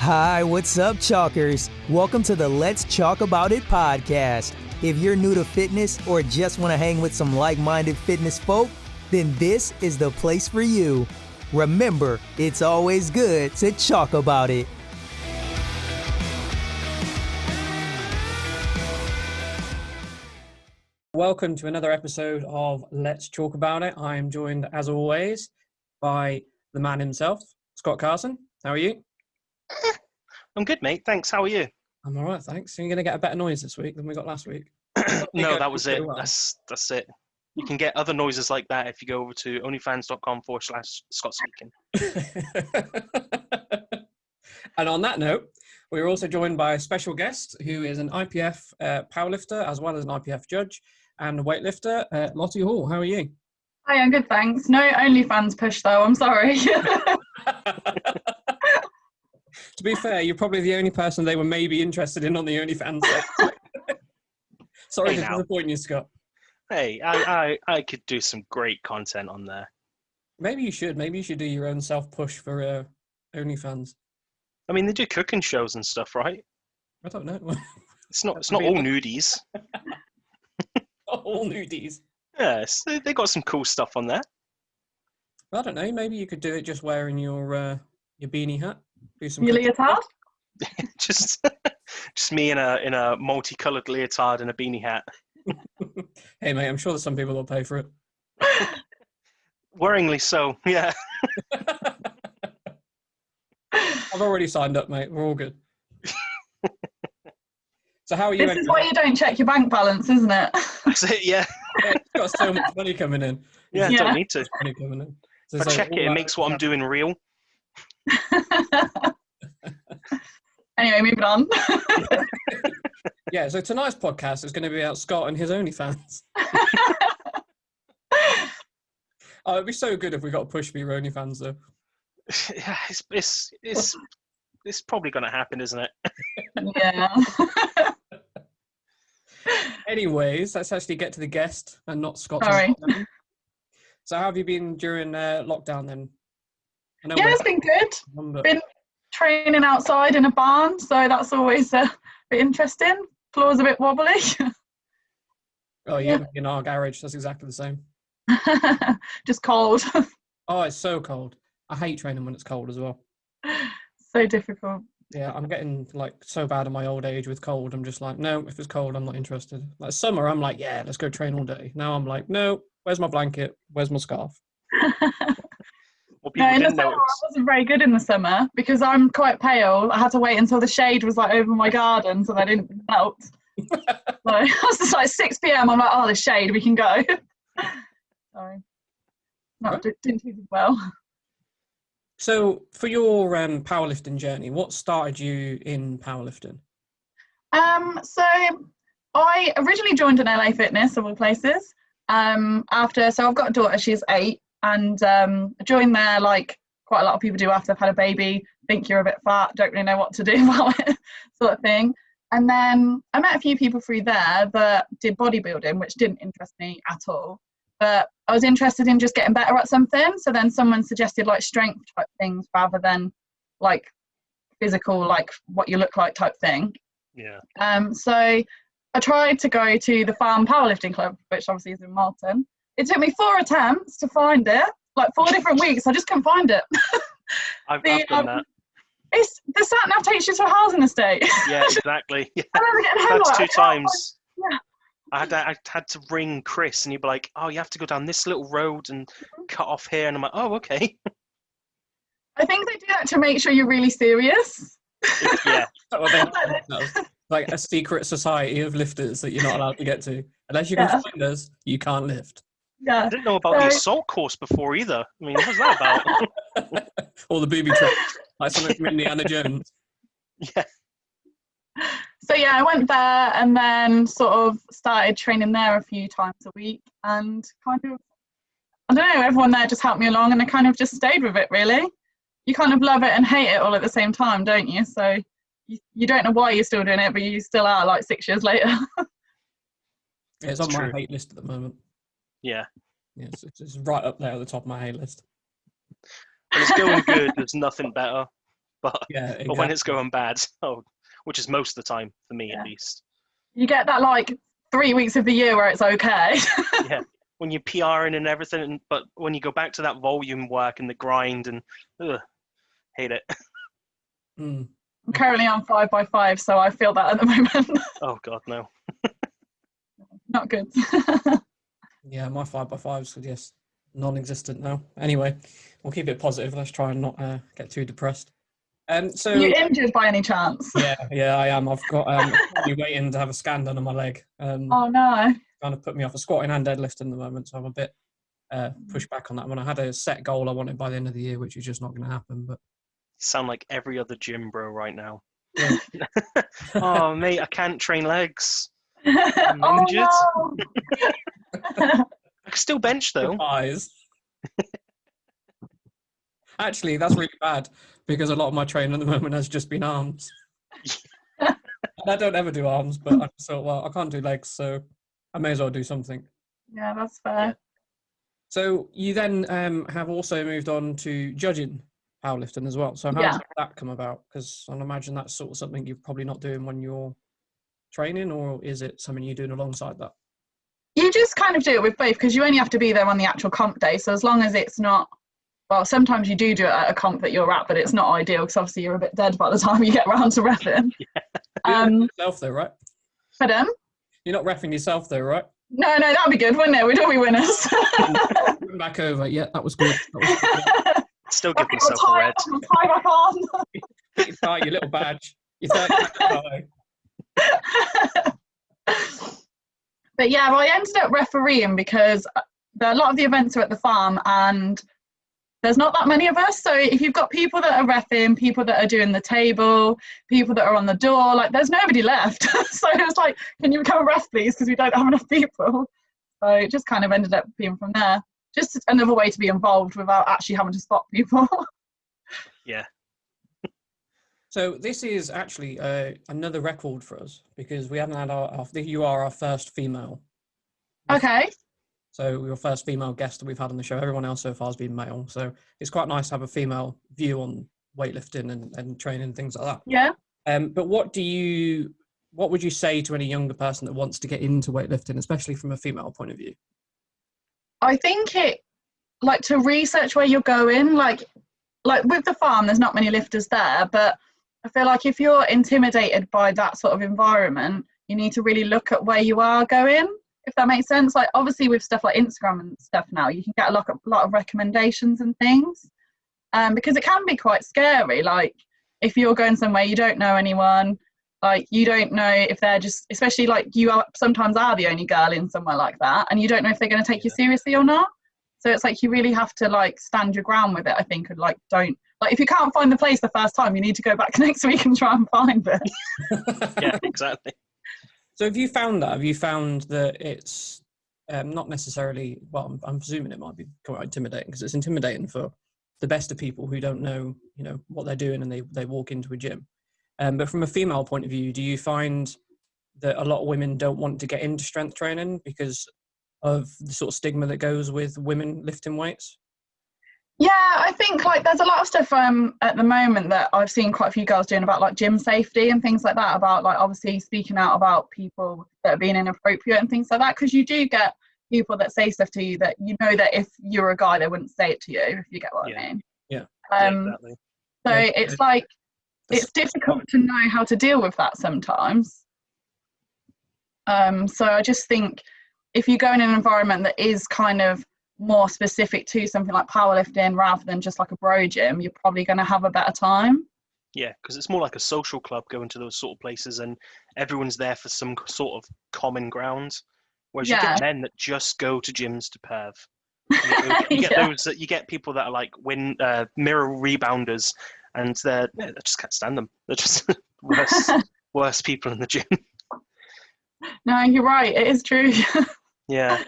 Hi, what's up, Chalkers? Welcome to the Let's Chalk About It podcast. If you're new to fitness or just want to hang with some like-minded fitness folk, then this is the place for you. Remember, it's always good to chalk about it. Welcome to another episode of Let's Chalk About It. I am joined, as always, by the man himself, Scott Carson. How are you? I'm good, mate. Thanks. How are you? I'm all right, thanks. You're going to get a better noise this week than we got last week. No, that was it. Well. That's it. You can get other noises like that if you go over to onlyfans.com/Scott Speaking. And on that note, we're also joined by a special guest who is an IPF powerlifter as well as an IPF judge and a weightlifter, Lottie Hall. How are you? Hi, I'm good, thanks. No OnlyFans push, though. I'm sorry. To be fair, you're probably the only person they were maybe interested in on the OnlyFans site. Sorry to disappoint you, Scott. Hey, I could do some great content on there. Maybe you should. Maybe you should do your own self-push for OnlyFans. I mean, they do cooking shows and stuff, right? I don't know. It's not all nudies. Not all nudies. Yes, they got some cool stuff on there. I don't know. Maybe you could do it just wearing your beanie hat. Do some Your leotard? just me in a multicolored leotard and a beanie hat. Hey, mate, I'm sure there's some people that'll pay for it. Worryingly so, yeah. I've already signed up, mate. We're all good. So how are you? This is why you don't check your bank balance, isn't it? That's it, yeah. Yeah, it's got so much money coming in. Yeah, Yeah. don't need to. Money coming in. So If I check it makes what I'm doing real. Anyway, moving on. Yeah, so tonight's podcast is going to be about Scott and his OnlyFans. Oh, it'd be so good if we got a push for your OnlyFans, though. Yeah, it's probably going to happen, isn't it? Yeah. Anyways, let's actually get to the guest and not Scott. Sorry. So how have you been during lockdown then? Yeah, it's been good. Been training outside in a barn, so that's always a bit interesting. Floor's a bit wobbly. Oh, yeah, in our garage, that's exactly the same. Just cold. Oh, it's so cold. I hate training when it's cold as well. So difficult. Yeah, I'm getting like so bad in my old age with cold. I'm just like, no, if it's cold, I'm not interested. Like summer, I'm like, yeah, let's go train all day. Now I'm like, no, where's my blanket? Where's my scarf? No, in the summer, I wasn't very good in the summer because I'm quite pale. I had to wait until the shade was like over my garden so they didn't melt. So I was just like 6 p.m. I'm like, oh, there's shade, we can go. Sorry. No, didn't do well. So for your powerlifting journey, what started you in powerlifting? So I originally joined an LA Fitness of all places. So I've got a daughter, she's 8, and I joined there like quite a lot of people do after they've had a baby, think you're a bit fat, don't really know what to do about it, sort of thing. And then I met a few people through there that did bodybuilding, which didn't interest me at all. But I was interested in just getting better at something. So then someone suggested like strength type things rather than like physical, like what you look like type thing. Yeah. So I tried to go to the Farm Powerlifting Club, which obviously is in Malton. It took me 4 attempts to find it, like 4 different weeks. I just couldn't find it. I've done that. It's the sat nav takes you to a housing estate. Yeah, exactly. Yeah. I remember getting home That's like, 2 times. Yeah. I had to ring Chris, and he'd be like, "Oh, you have to go down this little road and cut off here," and I'm like, "Oh, okay." I think they do that to make sure you're really serious. Yeah. Like a secret society of lifters that you're not allowed to get to. Unless you can find us, you can't lift. Yeah. I didn't know about the assault course before either. I mean, what was that about? Or the booby trap, like something from Indiana Jones. Yeah. So yeah, I went there and then sort of started training there a few times a week, and kind of, I don't know, everyone there just helped me along, and I kind of just stayed with it really. You kind of love it and hate it all at the same time, don't you? So you don't know why you're still doing it, but you still are like 6 years later. Yeah, it's on my hate list at the moment. Yeah. Yeah, it's right up there at the top of my hate list. When it's going good, there's nothing better. But Yeah, exactly. but when it's going bad, which is most of the time for me at least. You get that like 3 weeks of the year where it's okay. Yeah, when you're PRing and everything, but when you go back to that volume work and the grind and hate it. Mm. I'm currently on 5x5, so I feel that at the moment. Oh God, no. Not good. Yeah, my 5x5s are just non-existent now. Anyway, we'll keep it positive. Let's try and not get too depressed. So Are you injured by any chance? yeah, I am. I've got currently waiting to have a scan done on my leg. Oh no. Kind of put me off a squatting and deadlifting at the moment, so I'm a bit pushed back on that one. I had a set goal I wanted by the end of the year, which is just not going to happen. But You sound like every other gym bro right now. yeah. Oh mate, I can't train legs. Oh injured. no. I can still bench though. Eyes. Actually, that's really bad because a lot of my training at the moment has just been arms. And I don't ever do arms, but I just thought, well, I can't do legs, so I may as well do something. Yeah, that's fair. Yeah. So you then have also moved on to judging powerlifting as well. So how Yeah. did that come about? Because I imagine that's sort of something you're probably not doing when you're training, or is it something you're doing alongside that? You just kind of do it with both because you only have to be there on the actual comp day. So as long as it's not, well, sometimes you do it at a comp that you're at, but it's not ideal because obviously you're a bit dead by the time you get around to reffing. You're not yourself though, right? Pardon? You're not reffing yourself though, right? No, that'd be good, wouldn't it? We'd all be winners. Back over. Yeah, that was good. That was good. Still give myself a red. Tie back on. Get your little badge. Your 30 But yeah, well, I ended up refereeing because a lot of the events are at the farm and there's not that many of us. So if you've got people that are reffing, people that are doing the table, people that are on the door, like there's nobody left. So it was like, can you become a ref please? Because we don't have enough people. So it just kind of ended up being from there. Just another way to be involved without actually having to spot people. Yeah. So this is actually another record for us because we haven't had you are our first female. Okay. So your first female guest that we've had on the show. Everyone else so far has been male. So it's quite nice to have a female view on weightlifting and training and things like that. Yeah. But what would you say to any younger person that wants to get into weightlifting, especially from a female point of view? I think to research where you're going, like with the farm, there's not many lifters there, but I feel like if you're intimidated by that sort of environment, you need to really look at where you are going, if that makes sense. Like obviously with stuff like Instagram and stuff now, you can get a lot of recommendations and things, because it can be quite scary. Like if you're going somewhere you don't know anyone, like you don't know if they're just, especially like sometimes are the only girl in somewhere like that, and you don't know if they're going to take you seriously or not. So it's like you really have to like stand your ground with it, I think, and like don't, like if you can't find the place the first time, you need to go back next week and try and find it. Yeah, exactly. So have you found that it's not necessarily, well, I'm presuming it might be quite intimidating because it's intimidating for the best of people who don't know, what they're doing and they walk into a gym. But from a female point of view, do you find that a lot of women don't want to get into strength training because of the sort of stigma that goes with women lifting weights? Yeah, I think like there's a lot of stuff at the moment that I've seen quite a few girls doing about like gym safety and things like that, about like obviously speaking out about people that are being inappropriate and things like that, because you do get people that say stuff to you that that if you're a guy they wouldn't say it to you, if you get what I mean. Yeah. Exactly. So it's like it's difficult to know how to deal with that sometimes. So I just think if you go in an environment that is kind of more specific to something like powerlifting rather than just like a bro gym, you're probably going to have a better time. Yeah, because it's more like a social club going to those sort of places and everyone's there for some sort of common ground. Whereas you get men that just go to gyms to perv. You get people that are like mirror rebounders, and I just can't stand them. They're just worst people in the gym. No, you're right. It is true. Yeah.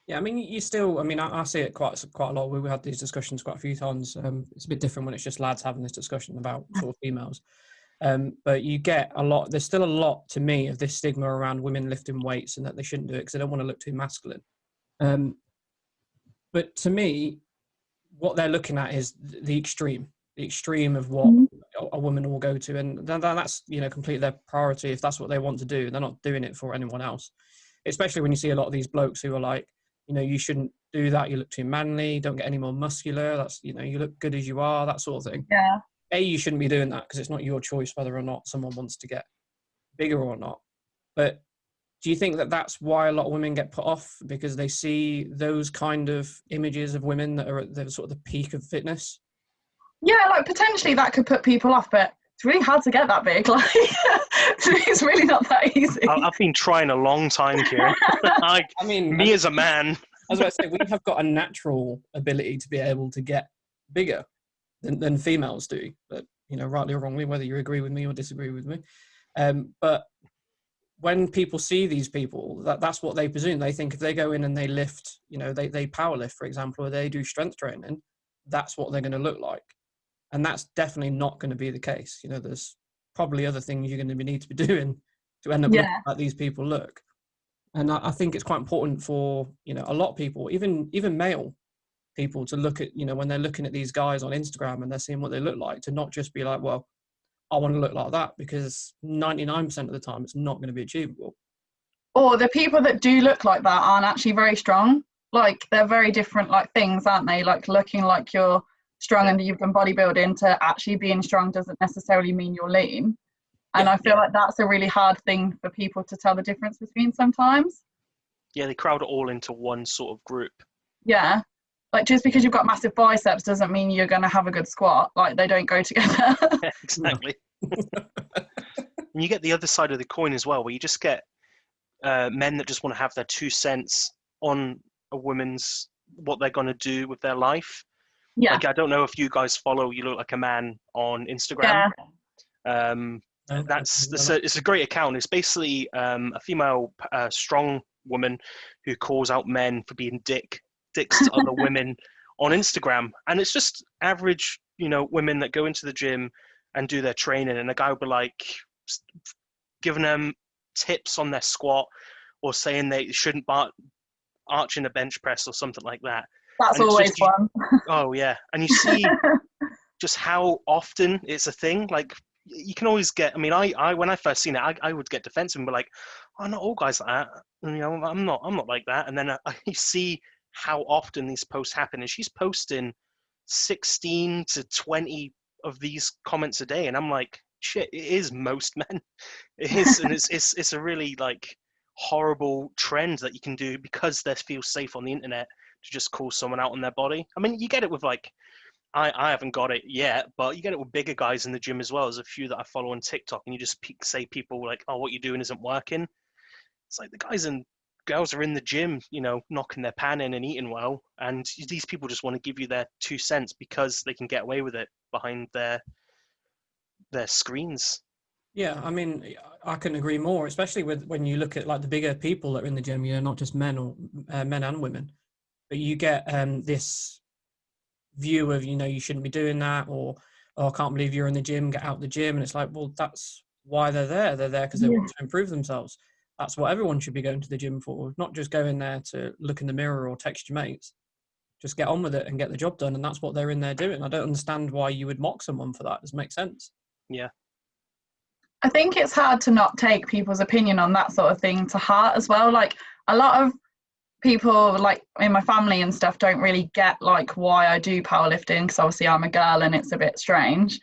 Yeah, I mean, I see it quite a lot. We had these discussions quite a few times. It's a bit different when it's just lads having this discussion about sort of females. But you get a lot, there's still a lot to me of this stigma around women lifting weights and that they shouldn't do it because they don't want to look too masculine. But to me, what they're looking at is the extreme of what a woman will go to, and then that's, you know, completely their priority. If that's what they want to do, they're not doing it for anyone else. Especially when you see a lot of these blokes who are like, you know, you shouldn't do that, you look too manly, don't get any more muscular, that's, you know, you look good as you are, that sort of thing. Yeah. You shouldn't be doing that because it's not your choice whether or not someone wants to get bigger or not. But do you think that that's why a lot of women get put off, because they see those kind of images of women that are at the sort of the peak of fitness? Yeah, like potentially that could put people off, but it's really hard to get that big. Like, it's really not that easy. I've been trying a long time, Kieran. I mean, me as a man. I was about to say, we have got a natural ability to be able to get bigger than females do. But, you know, rightly or wrongly, whether you agree with me or disagree with me. But when people see these people, that's what they presume. They think if they go in and they lift, you know, they power lift, for example, or they do strength training, that's what they're going to look like. And that's definitely not going to be the case. You know, there's probably other things you're going to need to be doing to end up looking like these people look. And I think it's quite important for, you know, a lot of people, even male people, to look at, you know, when they're looking at these guys on Instagram and they're seeing what they look like, to not just be like, well, I want to look like that, because 99% of the time it's not going to be achievable. Or the people that do look like that aren't actually very strong. Like, they're very different, like, things, aren't they? Like, looking like you're strong and you've done bodybuilding to actually being strong doesn't necessarily mean you're lean. And I feel like that's a really hard thing for people to tell the difference between sometimes. Yeah, they crowd it all into one sort of group. Yeah. Like, just because you've got massive biceps doesn't mean you're going to have a good squat. Like, they don't go together. Yeah, exactly. And you get the other side of the coin as well, where you just get men that just want to have their 2 cents on a woman's, what they're going to do with their life. Yeah. Like, I don't know if you guys follow You Look Like a Man on Instagram. Yeah. It's a great account. It's basically a female strong woman who calls out men for being dicks to other women on Instagram. And it's just average, you know, women that go into the gym and do their training, and a guy will be like giving them tips on their squat, or saying they shouldn't arch in a bench press or something like that. That's always fun. Oh yeah. And you see just how often it's a thing. Like, you can always get, I mean, I when I first seen it, I would get defensive and be like, oh, not all guys like that. And, you know, I'm not like that. And then you see how often these posts happen, and she's posting 16 to 20 of these comments a day. And I'm like, shit, it is most men. It is. And it's a really, like, horrible trend that you can do because they feel safe on the internet to just call someone out on their body. I mean, you get it with, like, I haven't got it yet, but you get it with bigger guys in the gym as well. There's a few that I follow on TikTok, and you just say people like, oh, what you're doing isn't working. It's like the guys and girls are in the gym, you know, knocking their pan in and eating well, and these people just want to give you their 2 cents because they can get away with it behind their screens. Yeah, I mean, I couldn't agree more, especially when you look at, like, the bigger people that are in the gym, you know, not just men or men and women, but you get this view of, you know, you shouldn't be doing that, or oh, I can't believe you're in the gym, get out the gym. And it's like, well, that's why they're there because they want to improve themselves. That's what everyone should be going to the gym for, not just going there to look in the mirror or text your mates. Just get on with it and get the job done, and that's what they're in there doing. I don't understand why you would mock someone for that. It doesn't make sense. Yeah, I think it's hard to not take people's opinion on that sort of thing to heart as well. Like, a lot of people, like, in my family and stuff, don't really get, like, why I do powerlifting, because obviously I'm a girl and it's a bit strange.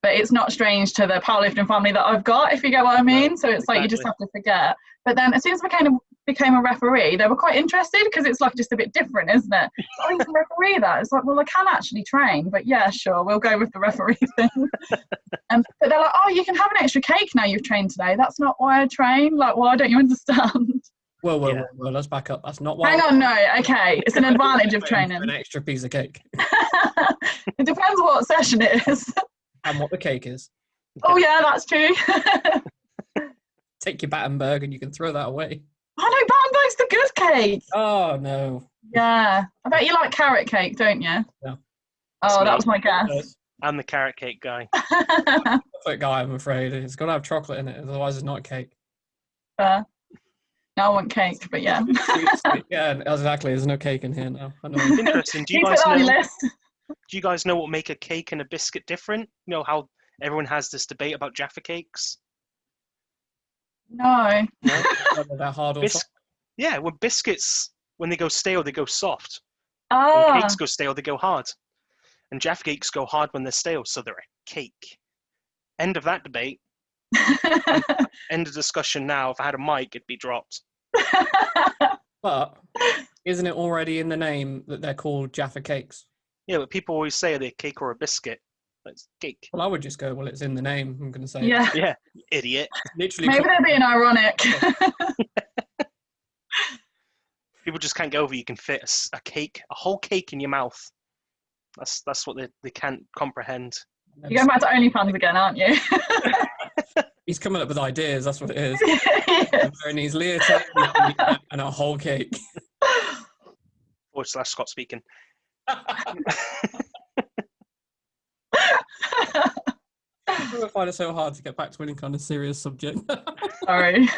But it's not strange to the powerlifting family that I've got, if you get what I mean. So it's like, you just have to forget. But then as soon as I became a referee, they were quite interested, because it's like just a bit different, isn't it? Oh, you can referee that. It's like, well, I can actually train, but yeah, sure, we'll go with the referee thing. But they're like, oh, you can have an extra cake now you've trained today. That's not why I train. Like, why don't you understand? Well, let's back up. That's not why. Hang on, no, okay. It's an advantage of training. An extra piece of cake. It depends what session it is. And what the cake is. Oh, yeah, that's true. Take your Battenberg and you can throw that away. Oh, no, Battenberg's the good cake. Oh, no. Yeah. I bet you like carrot cake, don't you? Yeah. Oh, that was my guess. I'm the carrot cake guy. That guy, I'm afraid. It's got to have chocolate in it, otherwise it's not cake. No, I want cake, but yeah. Yeah, exactly. There's no cake in here now. I know. Interesting. Do you guys know what make a cake and a biscuit different? You know how everyone has this debate about Jaffa cakes. No. No? Whether they're hard or soft. Yeah, when biscuits, when they go stale, they go soft. When Oh. cakes go stale, they go hard. And Jaffa cakes go hard when they're stale, so they're a cake. End of that debate. End of discussion now. If I had a mic, it'd be dropped. But isn't it already in the name that they're called Jaffa cakes? Yeah, but people always say, are they a cake or a biscuit? It's cake. Well, I would just go, well, it's in the name. I'm going to say Yeah. Yeah, idiot. literally. Maybe they're being ironic. People just can't get over you can fit a cake, a whole cake in your mouth. That's what they can't comprehend. You're going back to OnlyFans again, aren't you? He's coming up with ideas, that's what it is. Yes. Wearing his leotard and a whole cake. / Scott speaking. I find it so hard to get back to any kind of serious subject. Sorry.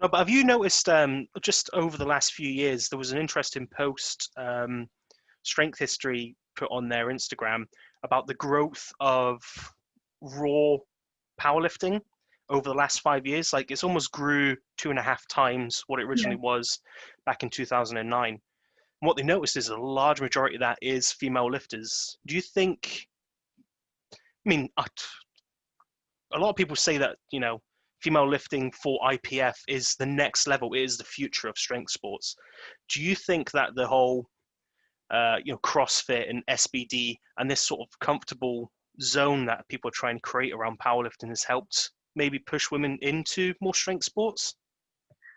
No, but have you noticed just over the last few years, there was an interesting post Strength History put on their Instagram about the growth of raw powerlifting over the last 5 years. Like it's almost grew 2.5 times what it originally was back in 2009. And what they noticed is a large majority of that is female lifters. Do you think, I mean, a lot of people say that, you know, female lifting for IPF is the next level, it is the future of strength sports. Do you think that the whole, CrossFit and SBD and this sort of comfortable zone that people are trying to create around powerlifting has helped maybe push women into more strength sports?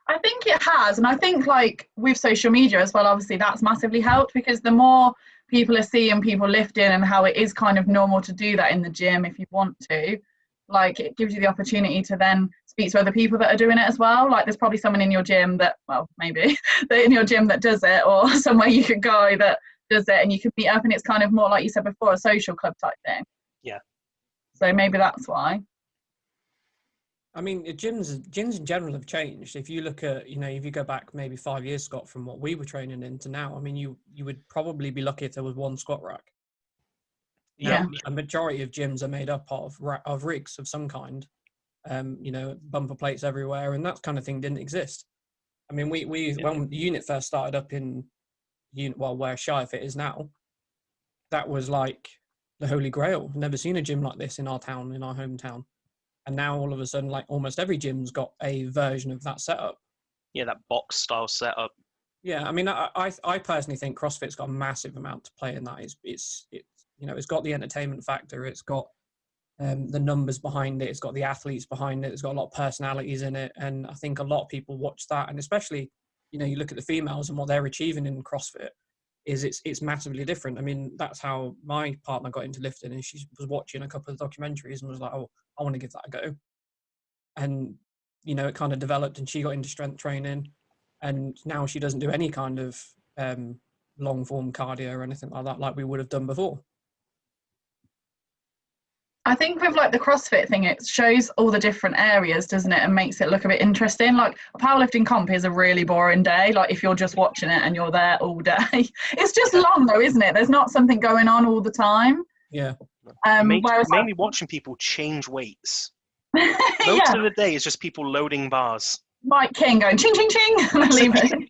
I think it has, and I think like with social media as well, obviously that's massively helped, because the more people are seeing people lifting and how it is kind of normal to do that in the gym if you want to, like it gives you the opportunity to then speak to other people that are doing it as well. Like there's probably someone in your gym that, well, maybe that in your gym that does it, or somewhere you could go that does it, and you can meet up, and it's kind of more like you said before, a social club type thing. Yeah. So maybe that's why. I mean, gyms in general have changed. If you look at, if you go back maybe 5 years, Scott, from what we were training into now, I mean, you would probably be lucky if there was one squat rack. Yeah. Now, a majority of gyms are made up of rigs of some kind, bumper plates everywhere, and that kind of thing didn't exist. I mean, when the unit first started up in, where ShyFit is now, that was like the holy grail. Never seen a gym like this in our town, in our hometown. And now all of a sudden, like almost every gym's got a version of that setup. Yeah, that box style setup. Yeah, I mean, I personally think CrossFit's got a massive amount to play in that. It's got the entertainment factor. It's got the numbers behind it. It's got the athletes behind it. It's got a lot of personalities in it. And I think a lot of people watch that. And especially, you look at the females and what they're achieving in CrossFit, is it's massively different. I mean, that's how my partner got into lifting, and she was watching a couple of documentaries and was like, oh, I want to give that a go. And, it kind of developed, and she got into strength training, and now she doesn't do any kind of long form cardio or anything like that, like we would have done before. I think with like the CrossFit thing, it shows all the different areas, doesn't it? And makes it look a bit interesting. Like a powerlifting comp is a really boring day. Like if you're just watching it and you're there all day, it's just long though, isn't it? There's not something going on all the time. Yeah. Mainly watching people change weights. Most of the day is just people loading bars. Mike King going ching, ching, ching, and then leaving.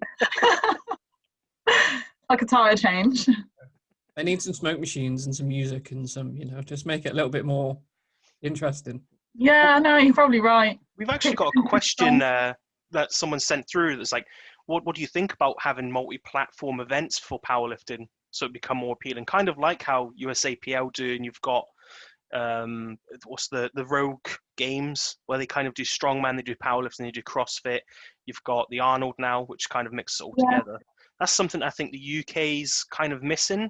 Like a tire change. They need some smoke machines and some music and some, just make it a little bit more interesting. Yeah, no, you're probably right. We've actually got a question that someone sent through that's like, what do you think about having multi-platform events for powerlifting so it become more appealing? Kind of like how USAPL do, and you've got what's the Rogue Games, where they kind of do strongman, they do powerlifting, they do CrossFit. You've got the Arnold now, which kind of mixes it all together. That's something I think the UK's kind of missing.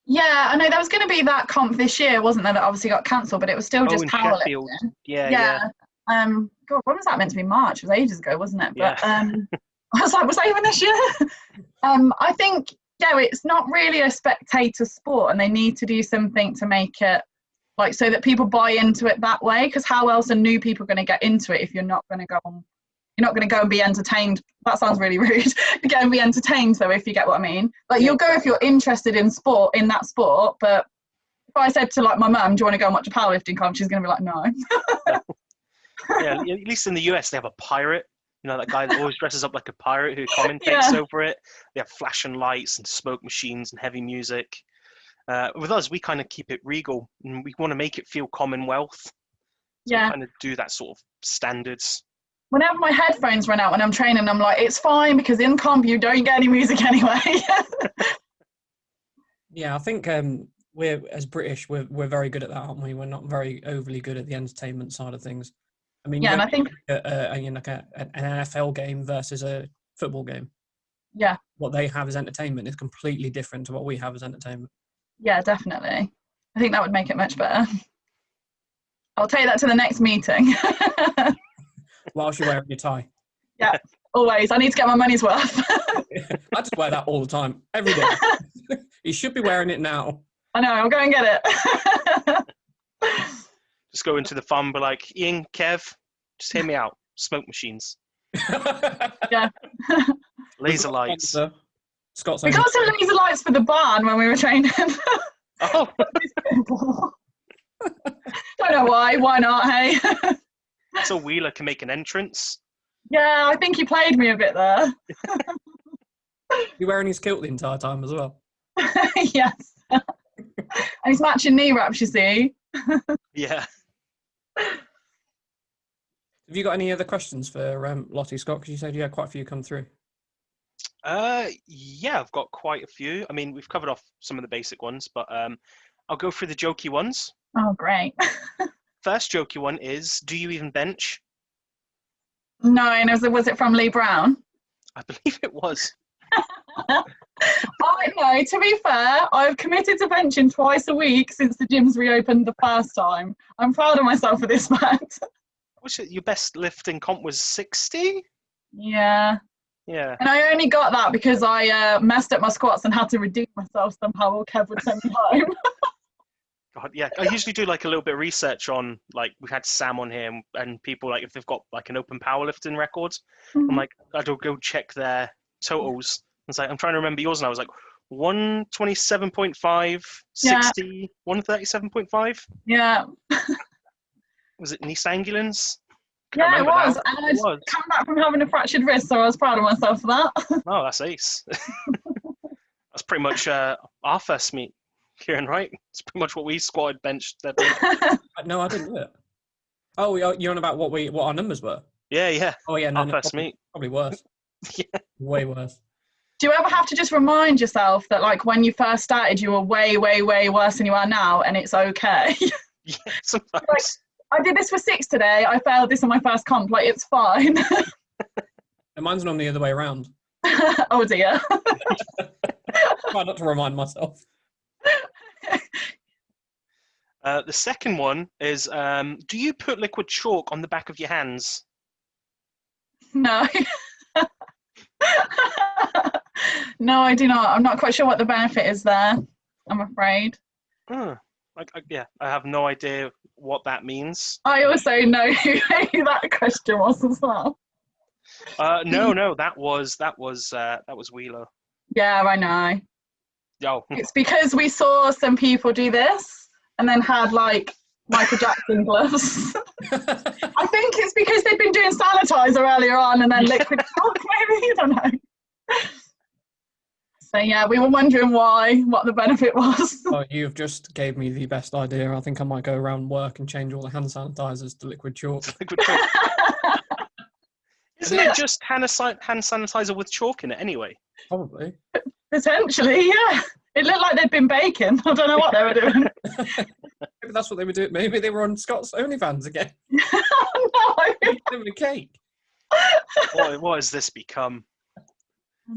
Yeah, I know there was going to be that comp this year, wasn't there? That obviously got cancelled, but it was still just powerlifting. Yeah. God, when was that meant to be? March? It was ages ago, wasn't it? But I was like, was that even this year? I think it's not really a spectator sport, and they need to do something to make it like so that people buy into it that way. Because how else are new people going to get into it if you're not going to go on? You're not going to go and be entertained. That sounds really rude. Go and be entertained, though, if you get what I mean. Like, you'll go if you're interested in that sport, but if I said to like my mum, do you want to go and watch a powerlifting comp? She's going to be like, no. Yeah, at least in the US, they have a pirate. You know, that guy that always dresses up like a pirate who commentates over it. They have flashing lights and smoke machines and heavy music. With us, we kind of keep it regal, and we want to make it feel Commonwealth. So we kind of do that sort of standards. Whenever my headphones run out when I'm training, I'm like, it's fine because in comp you don't get any music anyway. Yeah, I think we're, as British, we're very good at that, aren't we? We're not very overly good at the entertainment side of things. I mean, and I think an NFL game versus a football game. Yeah. What they have as entertainment is completely different to what we have as entertainment. Yeah, definitely. I think that would make it much better. I'll take that to the next meeting. Whilst you're wearing your tie. Yeah, always. I need to get my money's worth. I just wear that all the time, every day. You should be wearing it now. I know, I'll go and get it. Just go into the farm and be like, Ian, Kev, just hear me out. Smoke machines. Yeah. Laser lights. Scott's we got some laser lights for the barn when we were training. Oh. Don't know why. Why not, hey? So Wheeler can make an entrance. Yeah, I think he played me a bit there. You're wearing his kilt the entire time as well. Yes. And he's matching knee wraps, you see. Yeah. Have you got any other questions for Lottie, Scott? Because you said you had quite a few come through. Yeah, I've got quite a few. I mean, we've covered off some of the basic ones, but I'll go through the jokey ones. Oh, great. First jokey one is, do you even bench? No, and was it from Lee Brown? I believe it was. I know, to be fair, I've committed to benching twice a week since the gyms reopened the first time. I'm proud of myself for this fact. What's it, your best lifting comp was 60? Yeah. Yeah. And I only got that because I messed up my squats and had to redeem myself somehow, or Kev would send me home. God, yeah. I usually do like a little bit of research on, like, we've had Sam on here and people, like, if they've got like an open powerlifting record, I'm like, I'd go check their totals. It's like, I'm trying to remember yours, and I was like, 127.5, 60, 137.5. Yeah. Was it East Angulans? Yeah, it was. And I'd come back from having a fractured wrist, so I was proud of myself for that. Oh, that's ace. That's pretty much our first meet, Kieran, right? It's pretty much what we squatted, benched. No, I didn't do it. Oh, you're on about what our numbers were? Yeah. Oh, yeah, no, first meet. Probably worse. Yeah. Way worse. Do you ever have to just remind yourself that, like, when you first started, you were way, way, way worse than you are now, and it's okay? Yeah, sometimes. Like, I did this for 6 today. I failed this on my first comp. Like, it's fine. And mine's normally the other way around. Oh, dear. Try not to remind myself. The second one is, do you put liquid chalk on the back of your hands? No. No, I do not. I'm not quite sure what the benefit is there, I'm afraid. I have no idea what that means. I also know who that question was as well. No, that was Wheeler. Yeah, I know. Oh. It's because we saw some people do this and then had like Michael Jackson gloves. I think it's because they'd been doing sanitizer earlier on and then liquid chalk, maybe. I don't know. So yeah, we were wondering what the benefit was. Oh, you've just gave me the best idea. I think I might go around work and change all the hand sanitizers to liquid chalk. Isn't it just hand sanitizer with chalk in it anyway? Probably. Potentially, yeah. It looked like they'd been baking. I don't know what they were doing. Maybe that's what they were doing. Maybe they were on Scott's OnlyFans again. No. Doing a cake. What has this become?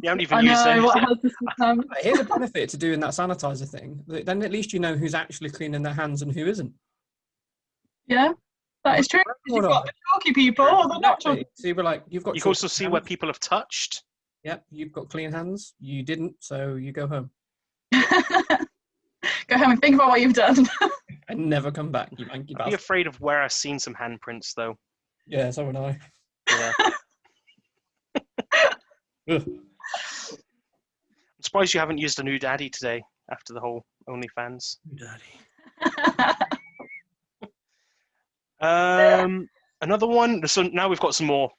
You haven't even I used know, anything. what has this become? Here's a benefit to doing that sanitizer thing. Then at least you know who's actually cleaning their hands and who isn't. Yeah, that is true. You've got the chalky people or the not chalky. So you were like, you've got. You can also see where people have touched. Yep, you've got clean hands. You didn't, so you go home. Go home and think about what you've done. And never come back. You manky I'd be bastard. afraid of where I've seen some handprints, though. Yeah, so would I. Yeah. Ugh. I'm surprised you haven't used a new daddy today after the whole OnlyFans. Daddy. Another one. So now we've got some more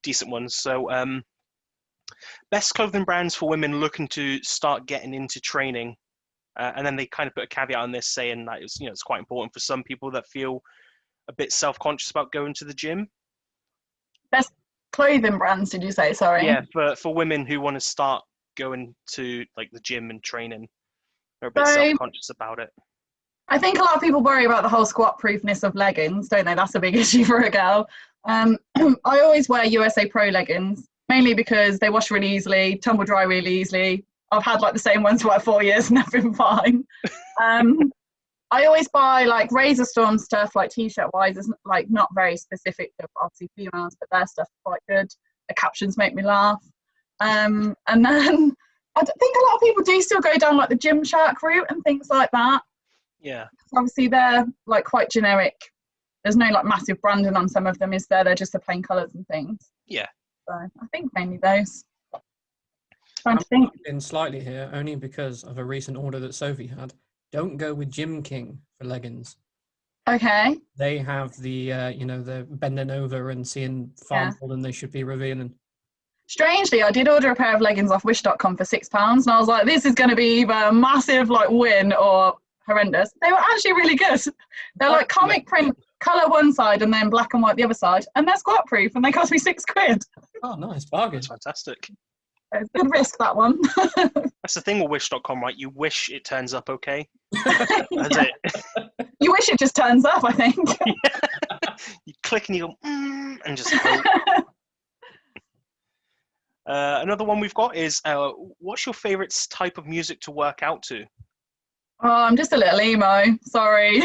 decent ones. So, best clothing brands for women looking to start getting into training. And then they kind of put a caveat on this, saying that it's quite important for some people that feel a bit self-conscious about going to the gym. Best clothing brands, did you say? Sorry. Yeah, for women who want to start going to like the gym and training, they're a bit self-conscious about it. I think a lot of people worry about the whole squat proofness of leggings, don't they? That's a big issue for a girl. I always wear USA Pro leggings, mainly because they wash really easily, tumble dry really easily. I've had like the same ones for like 4 years and they've been fine. I always buy like Razor Storm stuff, like t-shirt wise. It's like not very specific to obviously females, but their stuff is quite good. The captions make me laugh. And then I think a lot of people do still go down like the Gymshark route and things like that. Yeah. Obviously they're like quite generic. There's no like massive branding on some of them, is there? They're just the plain colours and things. Yeah. So I think mainly those. I'm in slightly here, only because of a recent order that Sophie had. Don't go with Gym King for leggings. Okay. They have the, the bending over and seeing far more than they should be revealing. Strangely, I did order a pair of leggings off Wish.com for £6, and I was like, this is going to be either a massive like win or horrendous. They were actually really good. They're like comic print, colour one side and then black and white the other side, and they're squat proof, and they cost me £6. Oh, nice bargain! That's fantastic. It's a good risk, that one. That's the thing with Wish.com, right? You wish it turns up okay. That's it. You wish it just turns up, I think. Yeah. You click and you go, and just hope. Another one we've got is, what's your favourite type of music to work out to? Oh, I'm just a little emo. Sorry.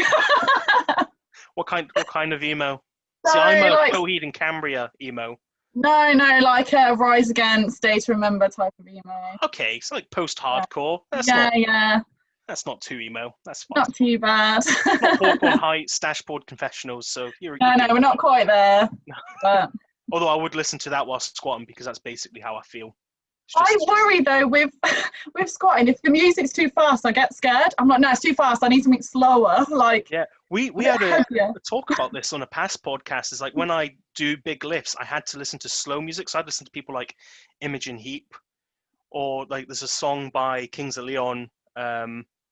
What kind of emo? So, see, I'm a like, Coheed and Cambria emo. No, like a Rise Against, Day to Remember type of emo. Okay, so like post-hardcore. Yeah. That's not too emo. That's fine. Not too bad. Not Hawthorne Heights, Dashboard Confessionals. So No, we're not quite there. But although I would listen to that while squatting because that's basically how I feel. I worry though with squatting, if the music's too fast, I get scared. I'm like, no, it's too fast. I need something slower. Like, yeah, we had a talk about this on a past podcast. It's like when I do big lifts, I had to listen to slow music. So I'd listen to people like Imogen Heap, or like there's a song by Kings of Leon,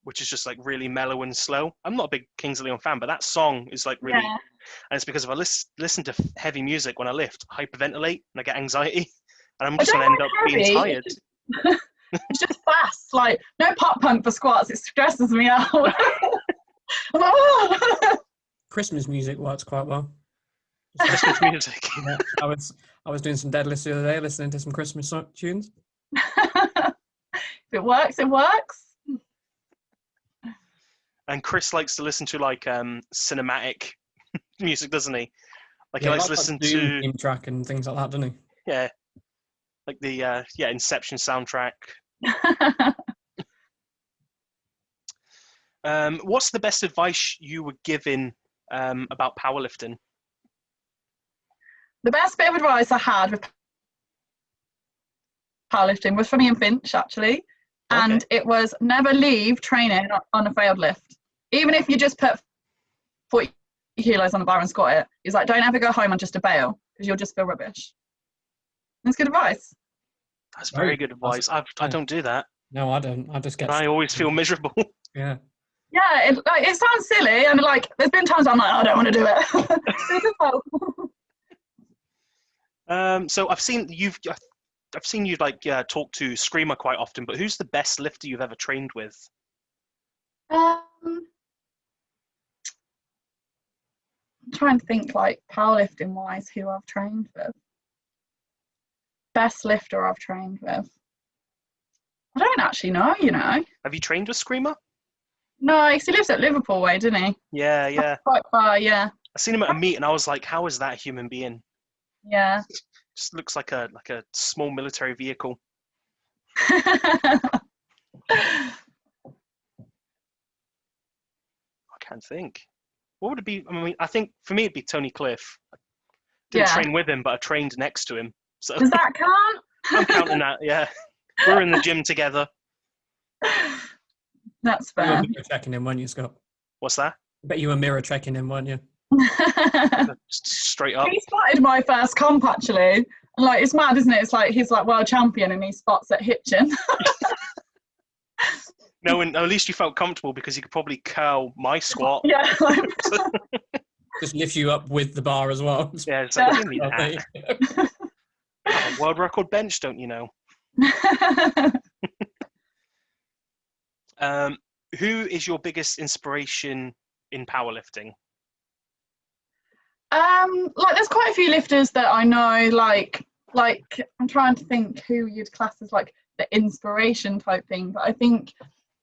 which is just like really mellow and slow. I'm not a big Kings of Leon fan, but that song is like really, and it's because if I listen to heavy music when I lift, I hyperventilate and I get anxiety. And I'm just going to end up being tired. It's just fast. Like, no pop punk for squats. It stresses me out. I'm like, oh. Christmas music works quite well. Christmas music. Yeah, I was doing some deadlifts the other day, listening to some Christmas tunes. If it works, it works. And Chris likes to listen to like cinematic music, doesn't he? Like he likes to listen to theme track and things like that, doesn't he? Yeah. Like the Inception soundtrack. What's the best advice you were given about powerlifting? The best bit of advice I had with powerlifting was from Ian Finch, actually. And it was never leave training on a failed lift. Even if you just put 40 kilos on the bar and squat it. He's like, don't ever go home on just a bail because you'll just feel rubbish. That's good advice. That's very good advice. I don't do that. No, I don't. I just get. I always feel miserable. Yeah. Yeah, it sounds silly, and like there's been times I'm like, I don't want to do it. So I've seen you like talk to Screamer quite often, but who's the best lifter you've ever trained with? I'm trying to think like powerlifting wise who I've trained with. Best lifter I've trained with. I don't actually know, Have you trained with Screamer? No, because he lives at Liverpool way, doesn't he? Yeah. That's quite far, yeah. I seen him at a meet and I was like, how is that a human being? Yeah. Just looks like a small military vehicle. I can't think. What would it be? I mean, I think for me it'd be Tony Cliff. I didn't train with him, but I trained next to him. So does that count? I'm counting that, yeah. We're in the gym together. That's fair. You're checking in, weren't you, Scott? What's that? I bet you were mirror checking him, weren't you? Just straight up. He spotted my first comp actually. And like, it's mad, isn't it? It's like he's like world champion and he spots at Hitchin. No, and at least you felt comfortable because you could probably curl my squat. Yeah. Just lift you up with the bar as well. Yeah, it's like, you didn't need that. World record bench, don't you know? Who is your biggest inspiration in powerlifting? Like there's quite a few lifters that I know, like I'm trying to think who you'd class as like the inspiration type thing, but I think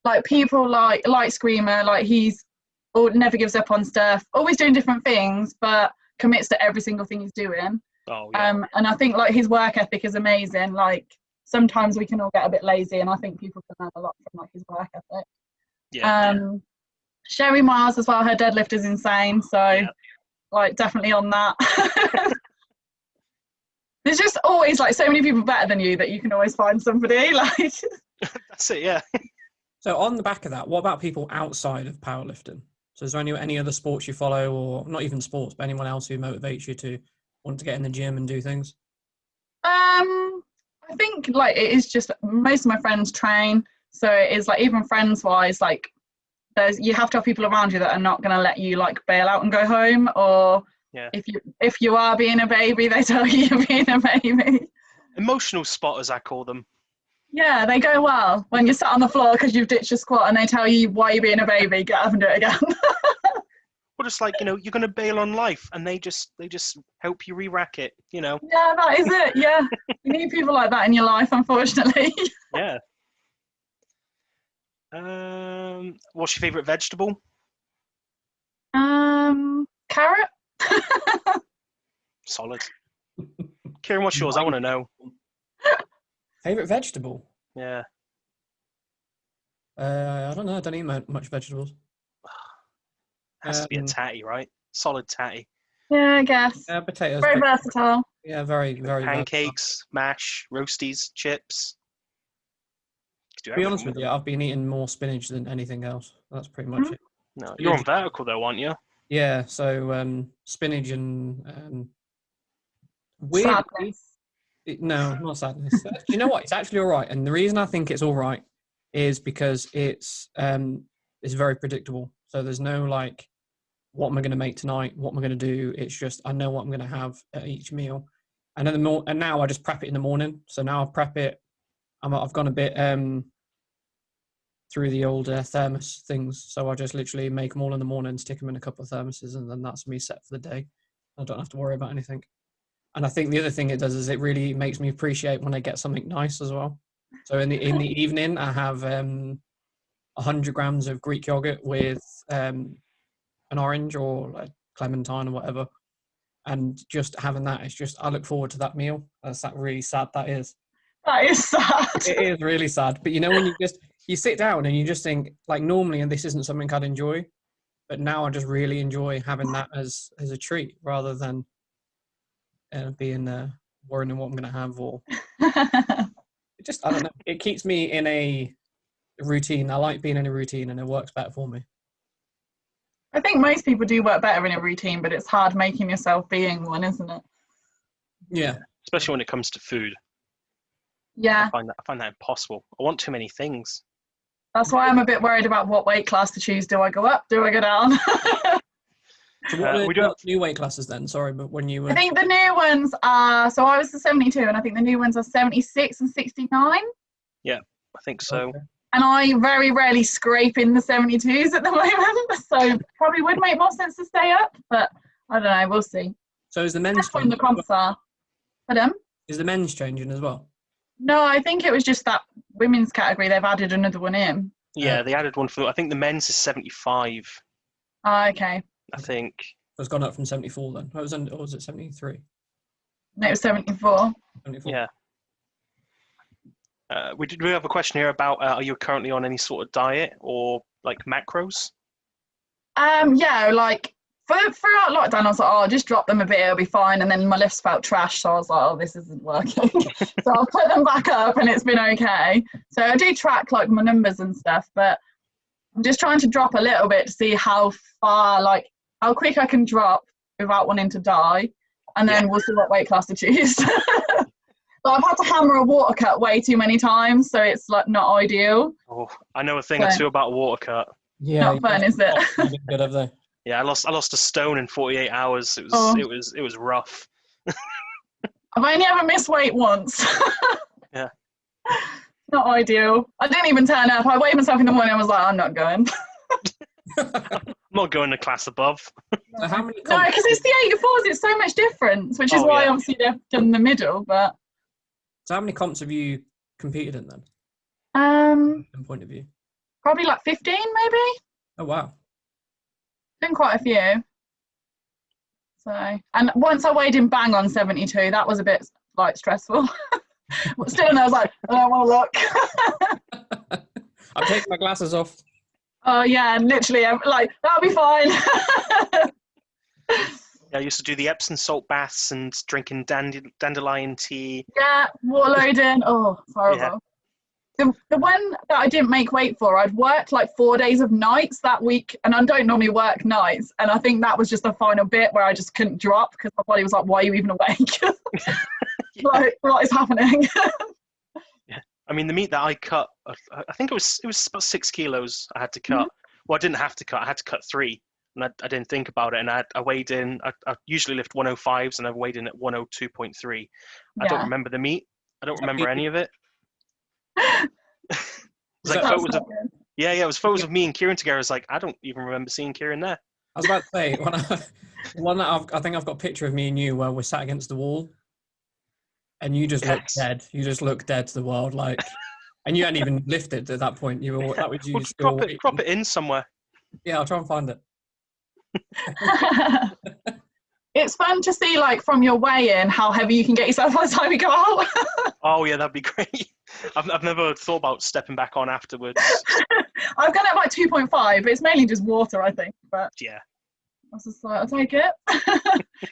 like people like Screamer, like he's never gives up on stuff, always doing different things, but commits to every single thing he's doing. Oh, yeah. And I think like his work ethic is amazing. Like sometimes we can all get a bit lazy, and I think people can learn a lot from like his work ethic. Yeah. Sherry Mars as well, her deadlift is insane, so like definitely on that. There's just always like so many people better than you that you can always find somebody like. That's it, yeah. So on the back of that, what about people outside of powerlifting? So is there any other sports you follow, or not even sports, but anyone else who motivates you to want to get in the gym and do things? I think like it is just most of my friends train, so it is like even friends wise, like you have to have people around you that are not going to let you like bail out and go home, or if you are being a baby, they tell you you're being a baby. Emotional spotters, I call them. Yeah, they go well when you're sat on the floor because you've ditched your squat and they tell you why you're being a baby, get up and do it again. Well, it's like, you know, you're going to bail on life and they just help you re-rack it, you know. Yeah, that is it, yeah. You need people like that in your life, unfortunately. Yeah. What's your favourite vegetable? Carrot. Solid. Kieran, what's yours? I want to know. Favourite vegetable? Yeah. I don't know. I don't eat much vegetables. Has to be a tatty, right? Solid tatty. Yeah, I guess. Potatoes. Very versatile. Yeah, very, very pancakes, versatile. Mash, roasties, chips. To be honest with you, I've been eating more spinach than anything else. That's pretty much it. No, you're on vertical though, aren't you? Yeah, so spinach and sadness. No, not sadness. Do you know what? It's actually all right, and the reason I think it's all right is because it's very predictable. So there's no like, what am I going to make tonight? What am I going to do? It's just I know what I'm going to have at each meal, and then and now I just prep it in the morning. So now I prep it. I've gone a bit through the old thermos things. So I just literally make them all in the morning, stick them in a couple of thermoses, and then that's me set for the day. I don't have to worry about anything. And I think the other thing it does is it really makes me appreciate when I get something nice as well. So in the evening, I have 100 grams of Greek yogurt with an orange or like clementine or whatever. And just having that, it's just, I look forward to that meal. That's that really sad that is. That is sad. It is really sad. But you know, when you sit down and you just think, like normally, and this isn't something I'd enjoy, but now I just really enjoy having that as a treat rather than being worrying what I'm going to have, or it just, I don't know. It keeps me in a routine. I like being in a routine, and it works better for me. I think most people do work better in a routine, but it's hard making yourself being one, isn't it? Yeah, especially when it comes to food. Yeah, I find that impossible. I want too many things. That's why I'm a bit worried about what weight class to choose. Do I go up? Do I go down? So what are the new weight classes then? Sorry, but when you were... I think the new ones are, so I was the 72, and I think the new ones are 76 and 69. Yeah, I think so. Okay. And I very rarely scrape in the 72s at the moment, so probably would make more sense to stay up, but I don't know, we'll see. So is the men's when the comps are. Pardon? Is the men's changing as well? No, I think it was just that women's category. They've added another one in. Yeah, they added one for, I think the men's is 75. Oh, okay. I think. It's gone up from 74 then. Or was it 73? No, it was 74. 74. Yeah. We have a question here about are you currently on any sort of diet or like macros? Yeah, like throughout lockdown, I was like, oh, I'll just drop them a bit, it'll be fine. And then my lifts felt trash, so I was like, oh, this isn't working. So I'll put them back up, and it's been okay. So I do track like my numbers and stuff, but I'm just trying to drop a little bit to see how far, like how quick I can drop without wanting to die, and then we'll see what weight class to choose. But I've had to hammer a water cut way too many times, so it's like not ideal. Oh, I know a thing or two about a water cut. Yeah, not fun, is it? Good, have they? Yeah, I lost a stone in 48 hours. It was rough. I've only ever missed weight once. Yeah. Not ideal. I didn't even turn up. I weighed myself in the morning and was like, I'm not going. I'm not going to class above. So how many No, because it's the 84s. It's so much difference, which is why obviously they've done the middle. But so how many comps have you competed in then? From point of view, probably like 15, maybe. Oh wow. Been quite a few. So, and once I weighed in bang on 72, that was a bit like stressful. But still, and I was like, I don't want to look. I'm taking my glasses off. Oh yeah, and literally, I'm like, that'll be fine. Yeah, I used to do the Epsom salt baths and drinking dandelion tea. Yeah, water loading. Oh, it's horrible. Yeah. The one that I didn't make weight for, I'd worked like 4 days of nights that week, and I don't normally work nights, and I think that was just the final bit where I just couldn't drop because my body was like, why are you even awake? Like, what is happening? Yeah, I mean, the meat that I cut, I think it was about 6 kilos I had to cut. Well, I didn't have to cut, I had to cut 3, and I didn't think about it, and I weighed in, I usually lift 105s, and I weighed in at 102.3. I don't remember the meat, I don't remember any of it. It was photos of me and Kieran together. I was like, I don't even remember seeing Kieran there. I was about to say, I think I've got a picture of me and you where we're sat against the wall, and you just look dead. You just look dead to the world, like, and you hadn't even lifted at that point. You were that was you prop it in somewhere. Yeah, I'll try and find it. It's fun to see, like, from your weigh-in, how heavy you can get yourself by the time you go out. Oh yeah, that'd be great. I've never thought about stepping back on afterwards. I've gone at like 2.5, but it's mainly just water, I think. But yeah, I was just like, I'll take it.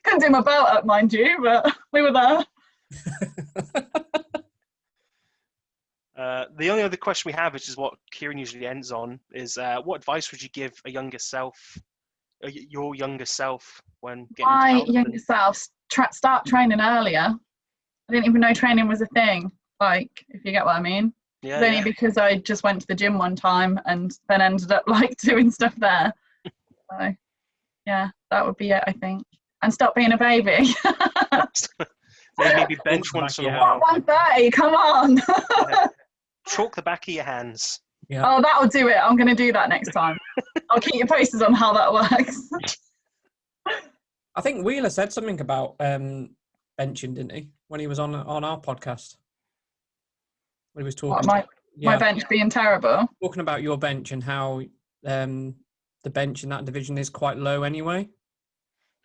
Couldn't do my belt up, mind you, but we were there. The only other question we have, which is what Kieran usually ends on, is what advice would you give a younger self, your younger self, when getting My into powerlifting? younger self, start training earlier. I didn't even know training was a thing, like, if you get what I mean. Yeah, It's only because I just went to the gym one time and then ended up like doing stuff there. So yeah, that would be it, I think. And stop being a baby. Maybe bench once in a while. 130, come on. Yeah. Chalk the back of your hands. Yeah. Oh, that'll do it. I'm going to do that next time. I'll keep you posted on how that works. I think Wheeler said something about benching, didn't he, when he was on our podcast? When he was talking. My bench being terrible. Talking about your bench and how the bench in that division is quite low anyway.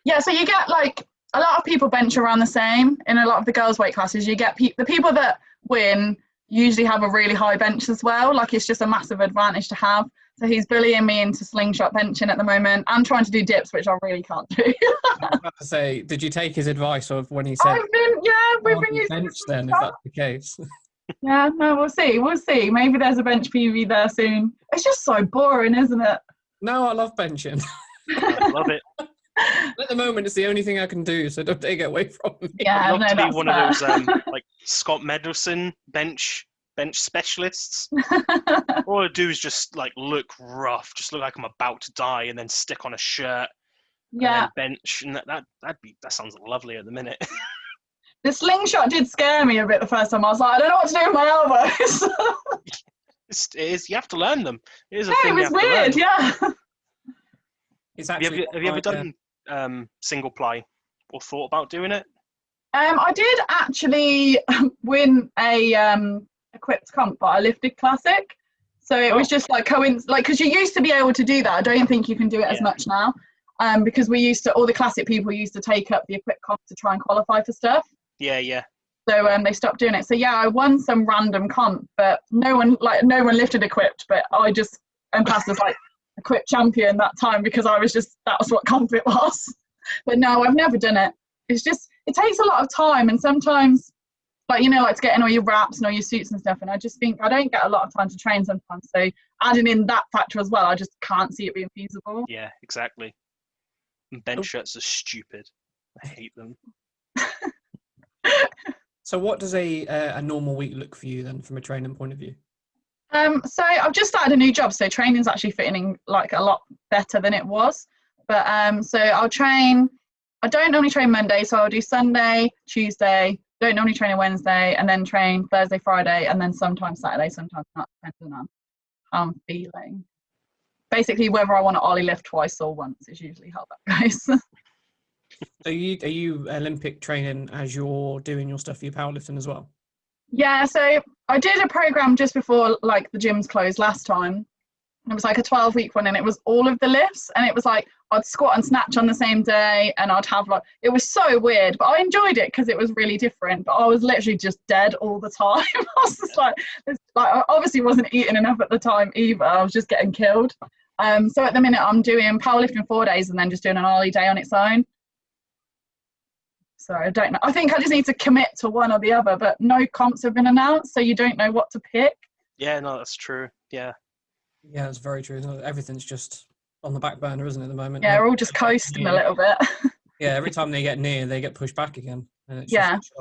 Yeah, so you get like a lot of people bench around the same in a lot of the girls' weight classes. You get the people that win usually have a really high bench as well. Like, it's just a massive advantage to have. So he's bullying me into slingshot benching at the moment. I'm trying to do dips, which I really can't do. I was about to say, did you take his advice of when he said, we've been using bench then, if that's the case? Yeah, no, we'll see. Maybe there's a bench PV there soon. It's just so boring, isn't it? No, I love benching. I love it. At the moment, it's the only thing I can do, so don't take it away from me. Yeah, I'd love to be one of those like Scott Mendelson bench specialists. All I do is just like look rough, just look like I'm about to die, and then stick on a shirt. Yeah, and then bench, and that sounds lovely at the minute. The slingshot did scare me a bit the first time. I was like, I don't know what to do with my elbows. It is. You have to learn them. It is a Yeah, thing. it was weird. Yeah. It's actually Have you ever done single ply or thought about doing it? I did actually win a equipped comp, but I lifted classic. So it was just like because you used to be able to do that. I don't think you can do it as much now. Because all the classic people used to take up the equipped comp to try and qualify for stuff. Yeah. So they stopped doing it. So yeah, I won some random comp, but no one lifted equipped. But I just passed as like equipped champion that time because that was what comp it was. But no, I've never done it. It's just, it takes a lot of time, and sometimes like, you know, like to get in all your wraps and all your suits and stuff. And I just think I don't get a lot of time to train sometimes. So adding in that factor as well, I just can't see it being feasible. Yeah, exactly. And bench shirts are stupid. I hate them. So what does a normal week look for you then, from a training point of view? So I've just started a new job, so training's actually fitting in like a lot better than it was. But so I don't normally train Monday, so I'll do Sunday, Tuesday, don't normally train on Wednesday, and then train Thursday, Friday, and then sometimes Saturday, sometimes not, depending on how I'm feeling. Basically, whether I want to ollie lift twice or once is usually how that goes. So are you Olympic training as you're doing your stuff for your powerlifting as well? Yeah, so I did a program just before like the gyms closed last time. It was like a 12-week one, and it was all of the lifts, and it was like I'd squat and snatch on the same day, and I'd have like, it was so weird, but I enjoyed it because it was really different. But I was literally just dead all the time. I was just like I obviously wasn't eating enough at the time either. I was just getting killed. So at the minute I'm doing powerlifting 4 days and then just doing an ollie day on its own. So I don't know. I think I just need to commit to one or the other, but no comps have been announced, so you don't know what to pick. Yeah, no, that's true. Yeah. Yeah, it's very true. Everything's just on the back burner, isn't it, at the moment? Yeah, we're all just coasting a little bit. Yeah, every time they get near, they get pushed back again. And it's just,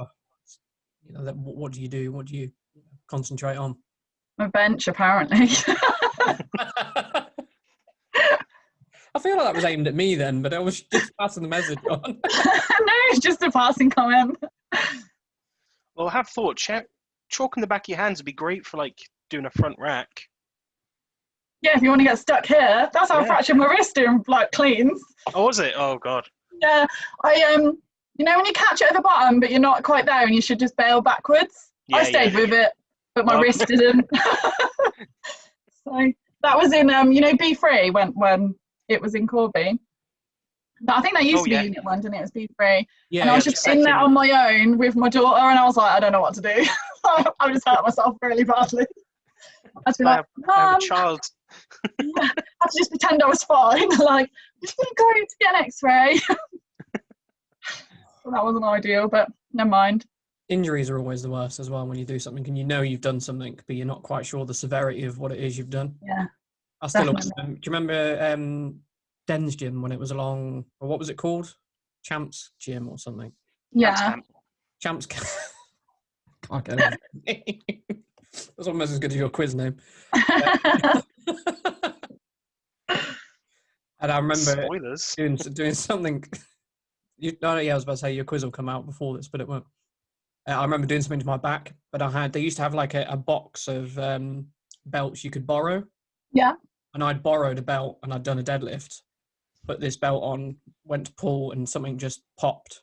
you know, what do you do? What do you concentrate on? My bench, apparently. I feel like that was aimed at me then, but I was just passing the message on. No, it's just a passing comment. Well, I have thought chalk in the back of your hands would be great for like doing a front rack. Yeah, if you want to get stuck here, that's how I fractured my wrist doing like cleans. Oh, was it? Oh God. Yeah, you know when you catch it at the bottom, but you're not quite there, and you should just bail backwards. Yeah, I stayed with it, but my wrist didn't. So that was in B3 when it was in Corby. But I think that used to be Unit 1, didn't it? It was B3. Yeah, and I was just in there on my own with my daughter, and I was like, I don't know what to do. I just hurt myself really badly. I had to be like, I have a child. I had to just pretend I was fine. Like, I'm just going to go to get an X-ray. Well, that wasn't ideal, but never mind. Injuries are always the worst as well when you do something and you know you've done something, but you're not quite sure the severity of what it is you've done. Yeah. I still do you remember Den's gym when it was along, or what was it called? Champs Gym or something? Yeah. Champs Camp. I can't get it. That's almost as good as your quiz name. And I remember doing something. I was about to say your quiz will come out before this, but it won't. I remember doing something to my back, but they used to have like a box of belts you could borrow. Yeah. And I'd borrowed a belt and I'd done a deadlift, put this belt on, went to pull, and something just popped.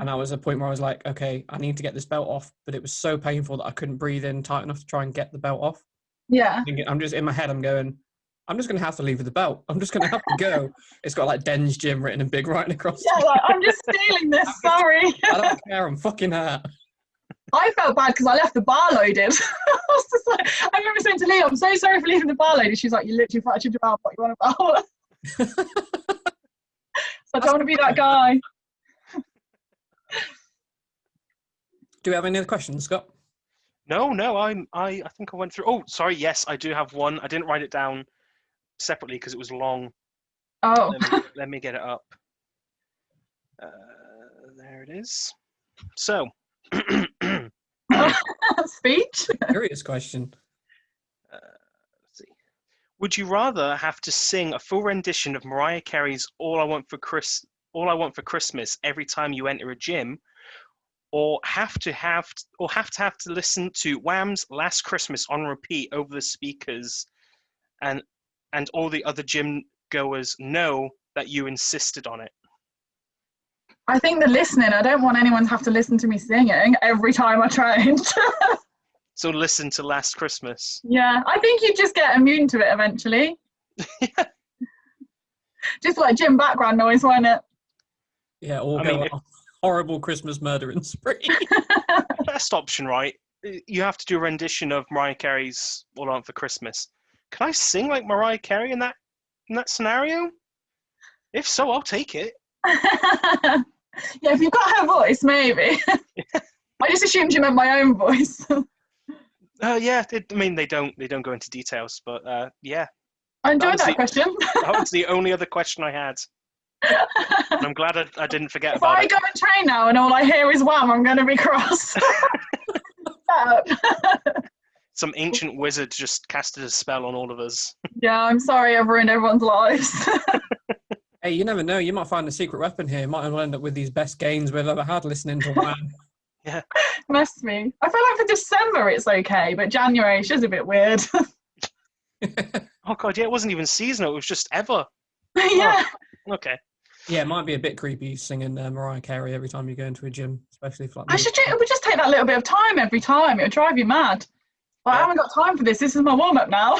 And I was at a point where I was like, okay, I need to get this belt off, but it was so painful that I couldn't breathe in tight enough to try and get the belt off. Yeah. I'm just in my head, I'm going, I'm just going to have to leave with the belt. I'm just going to have to go. It's got like Den's Gym written in big writing across. Yeah, like, I'm just stealing this, sorry. I don't care, I'm fucking hurt. I felt bad because I left the bar loaded. I was just like, I remember saying to Leah, I'm so sorry for leaving the bar loaded. She's like, you literally fractured your belt, what you want about? So I don't want to be that guy. Do we have any other questions, Scott? No, I think I went through. Oh, sorry. Yes, I do have one. I didn't write it down separately because it was long. Oh. Let me get it up. There it is. So. Speech? Curious question. Let's see. Would you rather have to sing a full rendition of Mariah Carey's "All I Want for Christmas" every time you enter a gym, or have to listen to Wham's "Last Christmas" on repeat over the speakers, and all the other gym goers know that you insisted on it? I think the listening, I don't want anyone to have to listen to me singing every time I train. So listen to "Last Christmas." Yeah, I think you just get immune to it eventually. Yeah. Just like gym background noise, won't it? Yeah, or go on a horrible Christmas murdering spree. Best option, right? You have to do a rendition of Mariah Carey's "All I Want for Christmas." Can I sing like Mariah Carey in that scenario? If so, I'll take it. Yeah, if you've got her voice, maybe. I just assumed you meant my own voice. Yeah, I mean, they don't go into details, but yeah. I enjoyed that question. That was the only other question I had. And I'm glad I didn't forget If about I it. go and train now and all I hear is wham, I'm going to be cross. Some ancient wizard just casted a spell on all of us. Yeah, I'm sorry I've ruined everyone's lives. Hey, you never know. You might find a secret weapon here. You might end up with these best gains we've ever had listening to Wham. Yeah. Must be. I feel like for December it's okay, but January it's just a bit weird. Oh god, yeah, it wasn't even seasonal. It was just ever. Yeah. Oh, okay. Yeah, it might be a bit creepy singing Mariah Carey every time you go into a gym, especially if like. It would just take that little bit of time every time. It would drive you mad. But I haven't got time for this. This is my warm up now.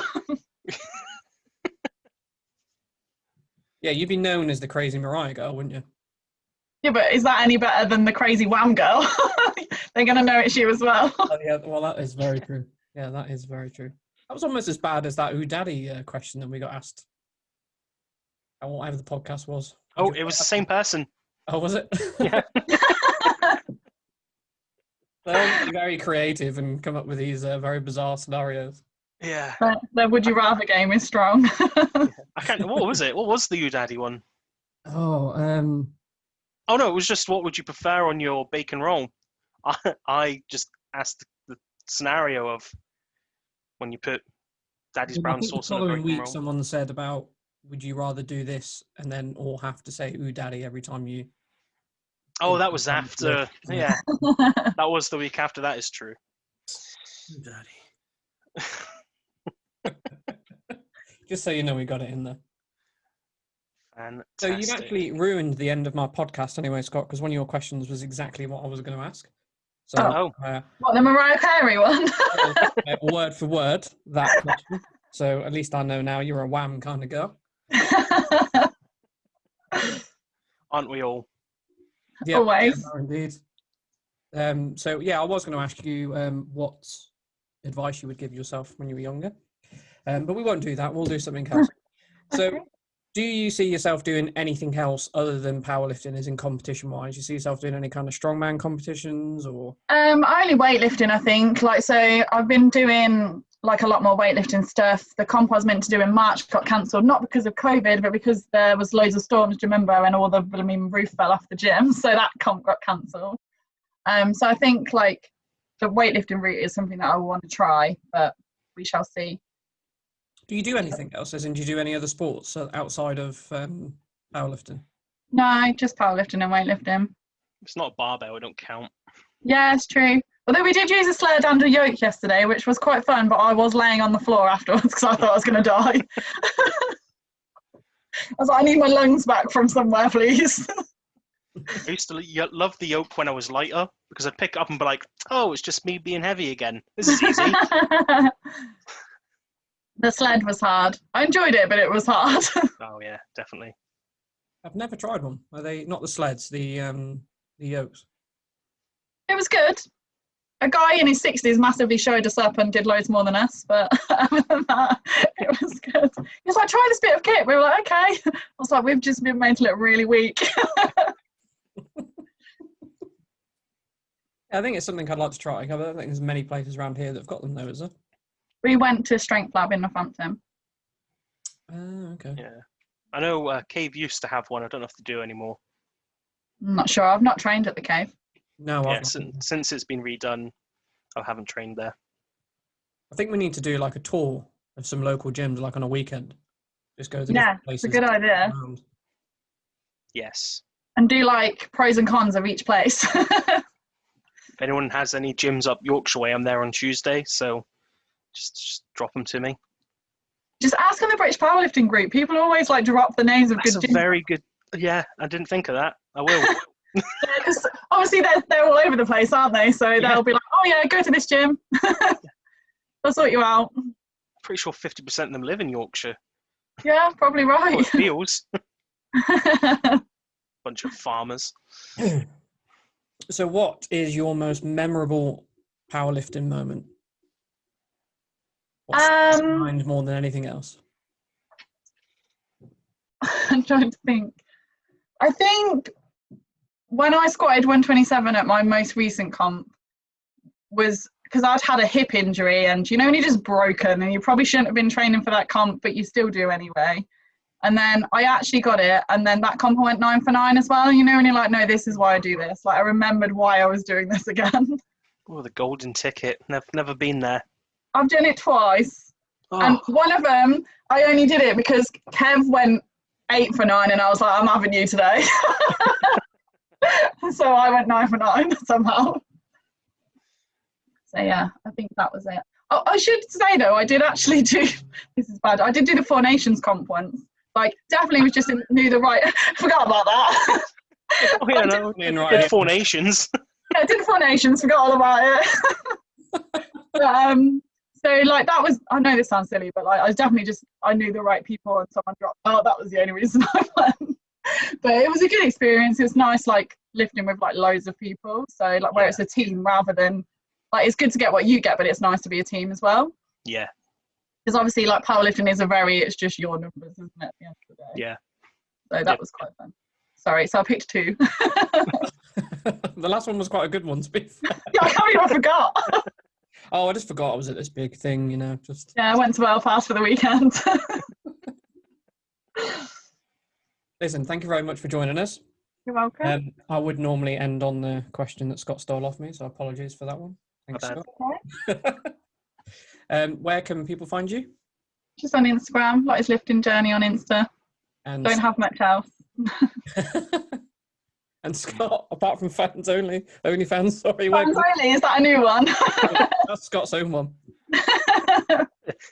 Yeah, you'd be known as the crazy Mariah girl, wouldn't you? Yeah, but is that any better than the crazy wham girl? They're going to know it's you as well. Oh, yeah, well, that is very true. Yeah, that is very true. That was almost as bad as that Who Daddy question that we got asked. Or whatever the podcast was. Oh, it was the same person. Oh, was it? Yeah. They'll be very creative and come up with these very bizarre scenarios. Yeah. The Would You Rather game is strong. I can't. What was it? What was the You Daddy one? Oh, Oh no, it was just what would you prefer on your bacon roll? I just asked the scenario of when you put Daddy's brown sauce on a bacon roll. Someone said about would you rather do this and then all have to say "Ooh, Daddy" every time you. Oh, that was after. Yeah, that was the week after. That is true. Ooh, Daddy. Just so you know, we got it in there. Fantastic. So you've actually ruined the end of my podcast anyway, Scott, because one of your questions was exactly what I was going to ask. So, what, the Mariah Carey one? Word for word, that question. So at least I know now you're a Wham kind of girl. Aren't we all? Yeah, always. Yeah, indeed. So yeah, I was going to ask you what advice you would give yourself when you were younger, but we won't do that. We'll do something else. So, do you see yourself doing anything else other than powerlifting, as in competition-wise? You see yourself doing any kind of strongman competitions, or? Only weightlifting, I think. Like, so I've been doing like a lot more weightlifting stuff. The comp I was meant to do in March got cancelled, not because of COVID, but because there was loads of storms, do you remember, and all the roof fell off the gym, so that comp got cancelled. So I think like the weightlifting route is something that I want to try, but we shall see. Do you do anything else? As in, do you do any other sports outside of powerlifting? No, just powerlifting and weightlifting. It's not a barbell, it don't count. Yeah, it's true. Although we did use a sled and a yoke yesterday, which was quite fun, but I was laying on the floor afterwards because I thought I was going to die. I was like, I need my lungs back from somewhere, please. I used to love the yoke when I was lighter because I'd pick it up and be like, oh, it's just me being heavy again. This is easy. The sled was hard. I enjoyed it, but it was hard. Oh yeah, definitely. I've never tried one. Are they not the sleds, the yokes? It was good. A guy in his 60s massively showed us up and did loads more than us, but other than that, it was good. He was like, try this bit of kit. We were like, okay. I was like, we've just been made to look really weak. I think it's something I'd like to try. I don't think there's many places around here that've got them though, is there? We went to Strength Lab in Northampton. Okay. Yeah. I know Cave used to have one. I don't know if they do anymore. I'm not sure. I've not trained at the Cave. No, yeah, since it's been redone, I haven't trained there. I think we need to do like a tour of some local gyms, like on a weekend. Just go to different places. It's a good idea. Around. Yes. And do like pros and cons of each place. If anyone has any gyms up Yorkshire way, I'm there on Tuesday, so just drop them to me. Just ask on the British powerlifting group. People always like drop the names of That's good gyms. That's a very good. Yeah, I didn't think of that. I will. Because obviously they're all over the place, aren't they? So they'll be like, oh yeah, go to this gym. They'll sort you out. Pretty sure 50% of them live in Yorkshire. Yeah, probably right. Well, it feels. Bunch of farmers. So what is your most memorable powerlifting moment? What's in mind more than anything else? I'm trying to think. I think when I squatted 127 at my most recent comp, was because I'd had a hip injury, and you know, when you're just broken and you probably shouldn't have been training for that comp, but you still do anyway. And then I actually got it, and then that comp I went 9 for 9 as well, you know, and you're like, no, this is why I do this. Like, I remembered why I was doing this again. Oh, the golden ticket. Never been there. I've done it twice. Oh. And one of them, I only did it because Kev went 8 for 9, and I was like, I'm having you today. So I went 9 for 9 somehow. So yeah, I think that was it. Oh, I should say though, I did actually do, this is bad, I did do the Four Nations comp once. Like, definitely was just knew the right, forgot about that. Oh yeah, no, did Four Nations. Yeah, I did Four Nations, forgot all about it. But, so like that was, I know this sounds silly, but like I was definitely just, I knew the right people and someone dropped out. That was the only reason I went. But it was a good experience. It was nice, like lifting with like loads of people. So like where it's a team rather than, like, it's good to get what you get, but it's nice to be a team as well. Yeah. Because obviously like powerlifting is it's just your numbers, isn't it, at the end of the day? Yeah. So that was quite fun. Sorry, so I picked 2. The last one was quite a good one, to be fair. Yeah, I can't believe I forgot. Oh, I just forgot I was at this big thing, you know, just... Yeah, I went to Belfast for the weekend. Listen, thank you very much for joining us. You're welcome. I would normally end on the question that Scott stole off me, so apologies for that one. Thanks, Scott. Where can people find you? Just on Instagram, Lottie's Lifting Journey on Insta. And don't have much else. And Scott, apart from only fans, sorry. Fans only, is that a new one? That's Scott's own one.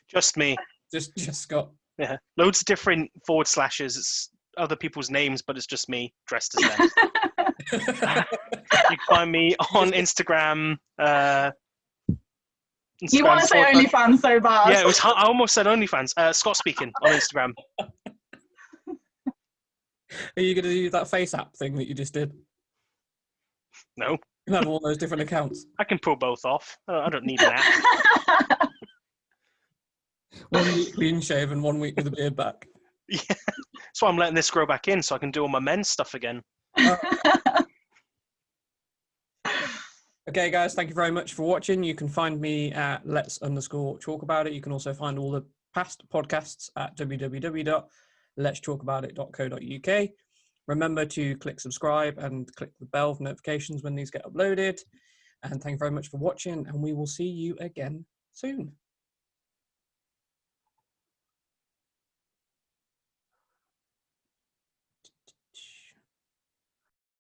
Just me. Just Scott. Yeah. Loads of different / It's other people's names, but it's just me dressed as them. You can find me on Instagram. You want to say OnlyFans so bad. Yeah, I almost said OnlyFans. Scott Speaking on Instagram. Are you going to do that face app thing that you just did? No. You have all those different accounts. I can pull both off. I don't need an app. 1 week clean shave and 1 week with a beard back. Yeah. That's why I'm letting this grow back in so I can do all my men's stuff again. Okay, guys, thank you very much for watching. You can find me at let's_talk about it. You can also find all the past podcasts at www.letstalkaboutit.co.uk. Remember to click subscribe and click the bell for notifications when these get uploaded. And thank you very much for watching, and we will see you again soon.